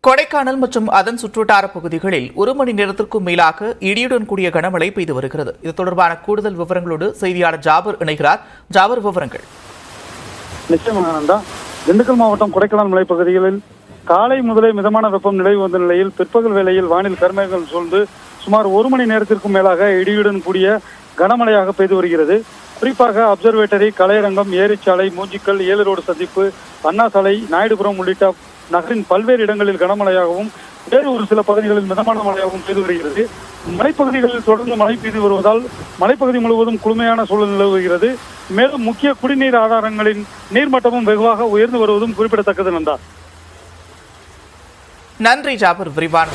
கொடைக்கானல் மற்றும் அதன் சுற்றுவட்டார பகுதிகளில் 1 மணி நேரத்திற்கும் மேலாக இடியுடன் கூடிய கனமழை பெய்து வருகிறது. இது தொடர்பான கூடுதல் விவரங்களோடு செய்தியாளர் ஜாபர் இணைகிறார். ஜாபர், விவரங்கள். நிச்சயமாக திண்டுக்கல் மாவட்டம் கொடைக்கானல் மலைப்பகுதிகளில் காலை முதலே மிதமான வெப்பம் நிலவி வந்த நிலையில் பிற்பகல் வேளையில் வானில் கருமேகங்கள் சூழ்ந்து சுமார் 1 மணி நேரத்திற்கும் மேலாக இடியுடன் கூடிய கனமழையாக பெய்து வருகிறது. குறிப்பாக அப்சர்வேட்டரி, கலையரங்கம், ஏரிச்சாலை, மூஞ்சிக்கல், ஏலரோடு சந்திப்பு, அண்ணா சாலை, நாயுடுபுரம் உள்ளிட்ட நகரின் பல்வேறு இடங்களில் கனமழையாகவும் வேறு ஒரு சில பகுதிகளில் மிதமான மழையாகவும் பெய்து வருகிறது. மலைப்பகுதிகளில் தொடர்ந்து மழை பெய்து வருவதால் மலைப்பகுதி முழுவதும் குளுமையான சூழல் நிலவுகிறது. மேலும் முக்கிய குடிநீர் ஆதாரங்களின் நீர்மட்டமும் வெகுவாக உயர்ந்து வருவதும் குறிப்பிடத்தக்கது. நன்றி ஜாபர், விரிவான